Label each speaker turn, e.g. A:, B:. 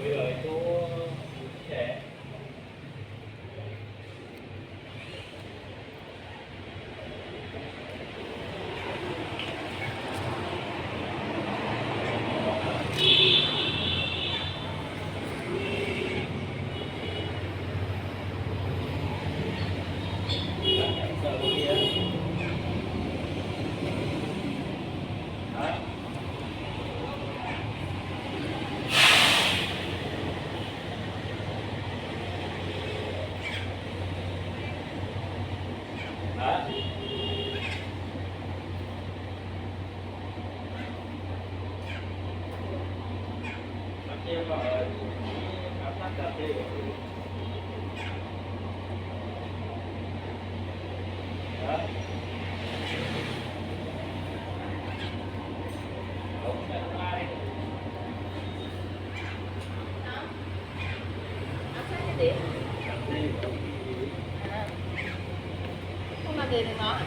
A: lừa chỗ trẻ. Sợ kia. Đấy. Đấy. Nó kia gọi là cảm giác cà phê. Đấy. Không phải không ai.
B: Không làm gì được nó.